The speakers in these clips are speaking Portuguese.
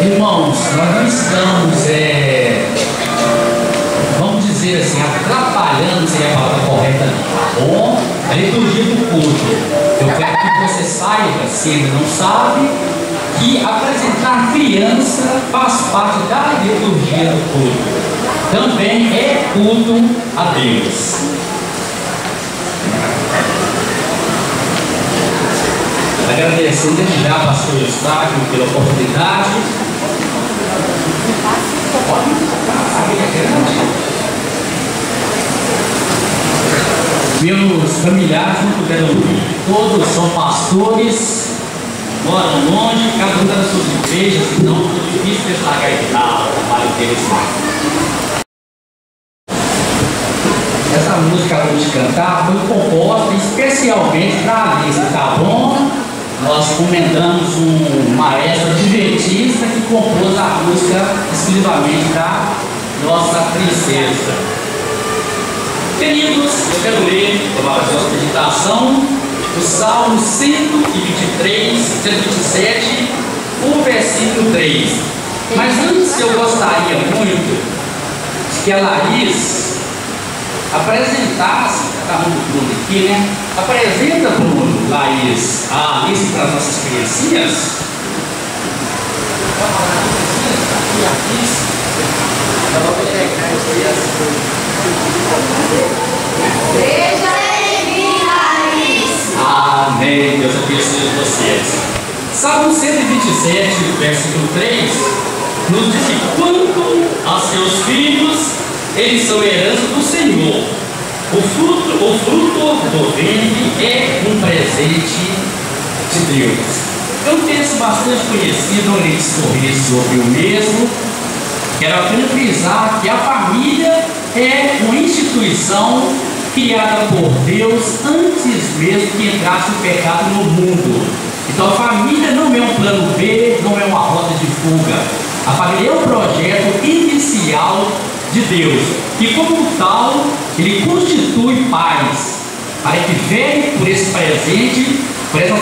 Irmãos, nós não estamos, vamos dizer assim, atrapalhando, seria a palavra correta, tá bom? A liturgia do culto. Eu quero que você saiba, se ele não sabe, que apresentar criança faz parte da liturgia do culto. Também é culto a Deus. Agradecendo desde já, pastor Eustáquio, pela oportunidade. Meus familiares não puderam vir. Todos são pastores, moram longe, cada um das suas igrejas, então é difícil eles largarem o trabalho deles lá. Essa música que eu vou te cantar foi composta especialmente para Alice, tá bom? Nós comentamos um maestro adventista que compôs a música exclusivamente da nossa princesa. Queridos, eu quero ler a sua meditação o Salmo 123, 127, o versículo 3. Mas antes eu gostaria muito que a Laís apresentasse, está muito Bruno aqui, né? Apresenta, Bruno, Laís, a Alice para as nossas criancinhas. Seja bem-vinda, Alice. Amém. Deus abençoe vocês. Salmo 127, versículo 3, nos diz que quanto aos seus filhos, eles são herança do Senhor. O fruto do ventre é um presente de Deus. É um texto bastante conhecido, não lhe discorrer sobre o mesmo. Quero apenas frisar que a família é uma instituição criada por Deus antes mesmo que entrasse o pecado no mundo. Então a família não é um plano B, não é uma rota de fuga. A família é um projeto inicial de Deus, e como tal, ele constitui pais, para que velhe por esse presente, por essa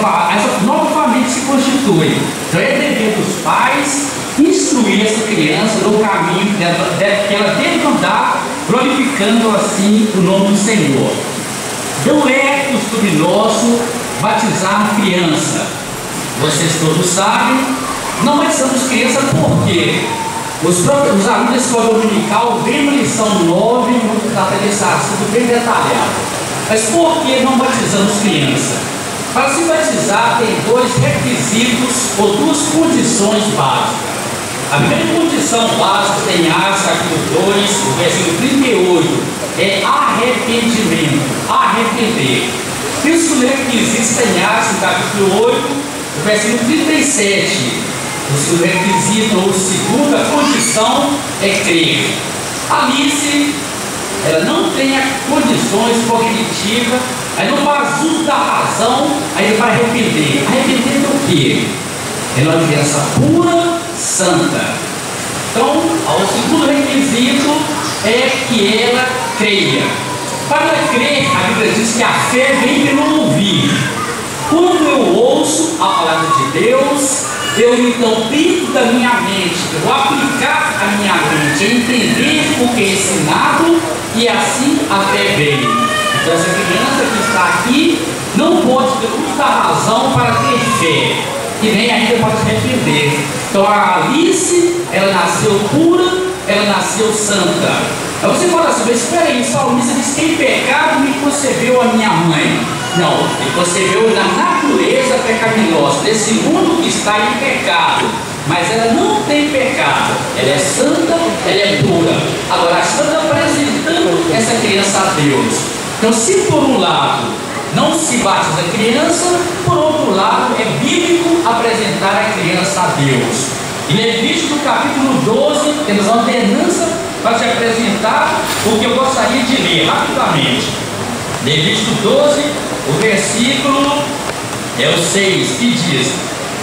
nova família que se constitui. Então é dever dos pais instruir essa criança no caminho que ela deve andar, glorificando assim o nome do Senhor. Não é costume nosso batizar criança. Vocês todos sabem, não batizamos criança por quê? Os alunos da escola dominical vêm na lição 9, muito trata desse assunto bem detalhado. Mas por que não batizamos criança? Para se batizar tem dois requisitos ou duas condições básicas. A primeira condição básica tem Atos capítulo 2, versículo 38, é arrependimento, arrepender. E o segundo requisito tem Atos capítulo 8, versículo 37. O segundo requisito, ou segunda condição, é crer. Alice, ela não tem condições cognitivas, aí não faz uso da razão, aí vai arrepender. Arrepender do quê? Ela é uma criança pura, santa. Então, o segundo requisito é que ela creia. Para crer, a Bíblia diz que a fé vem pelo ouvir. Quando eu ouço a palavra de Deus, eu então pinto da minha mente, eu vou aplicar a minha mente, entender o que é ensinado e assim a fé vem. Então essa criança que está aqui não pode ter uso da razão para ter fé e nem ainda pode se arrepender. Então a Alice, ela nasceu pura, ela nasceu santa. Aí você fala assim, mas espera aí, o salmista diz que em pecado me concebeu a minha mãe. Não, ele concebeu na natureza pecaminosa, desse mundo que está em pecado. Mas ela não tem pecado, ela é santa, ela é pura. Agora, está apresentando essa criança a Deus. Então, se por um lado não se batiza a criança, por outro lado é bíblico apresentar a criança a Deus. Em Levítico capítulo 12, temos uma ordenança para te apresentar o que eu gostaria de ler rapidamente. Levítico 12, o versículo é o 6, que diz: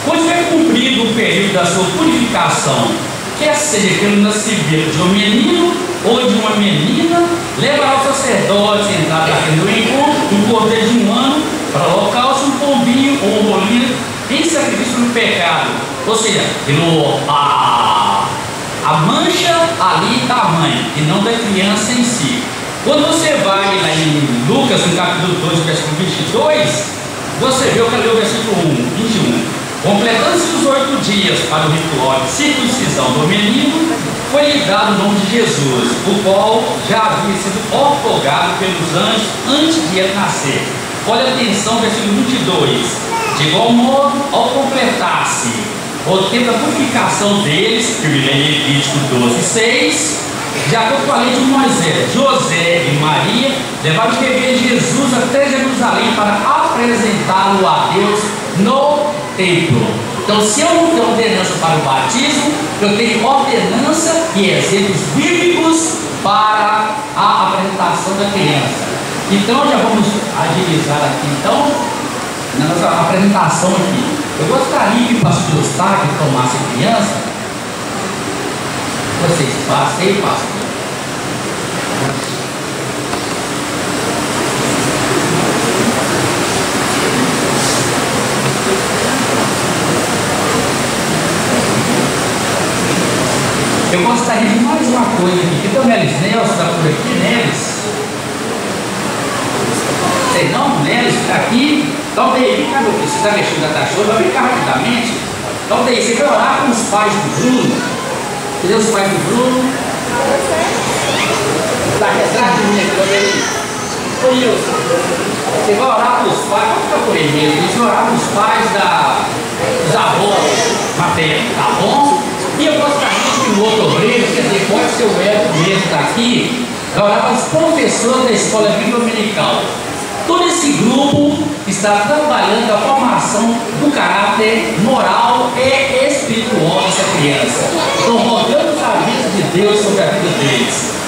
quando tiver cumprido o período da sua purificação, quer seja pelo nascimento de um menino ou de uma menina, levará o sacerdote entrar para dentro do encontro um cordeiro de um ano para o holocausto, um pombinho ou um bolinho em sacrifício pelo pecado, ou seja, pelo a mancha ali da mãe e não da criança em si. Quando você vai lá em Lucas, no capítulo 2, versículo 22, você vê o que leu o versículo 21. Completando-se os 8 dias para o ritual de circuncisão do menino, foi-lhe dado o nome de Jesus, o qual já havia sido outorgado pelos anjos antes de ele nascer. Olha atenção, versículo 22. De igual modo, ao completar-se o tempo da purificação deles, que me lê Levítico 12:6, de acordo com a lei de Moisés, José e Maria levaram o bebê Jesus até Jerusalém para apresentá-lo a Deus no templo. Então, se eu não tenho ordenança para o batismo, eu tenho ordenança e exemplos bíblicos para a apresentação da criança. Então, já vamos agilizar aqui, então, na nossa apresentação aqui. Eu gostaria que o pastor Eustáquio tomasse a criança. Vocês passem, pastor. Eu gostaria de mais uma coisa aqui. Então, Nelis Nelson está por aqui, Nelis? Sei não, Nelis está aqui. Então, daí, cara, você está mexendo na cachorra, vai brincar rapidamente. Então, daí, você vai orar com os pais do Bruno. Cadê os pais do Bruno? Está atrás de mim aqui, aí. Ô, Wilson, você vai orar com os pais, pode ficar por ele mesmo. Você vai orar com os pais dos avós maternos, tá bom? E eu gostaria que o outro obreiro, quer dizer, pode ser o Elton mesmo está aqui, vai orar para os professores da escola bíblica dominical. Todo esse grupo está trabalhando a formação do caráter moral e espiritual dessa criança. Estão rodando os avisos de Deus sobre a vida deles.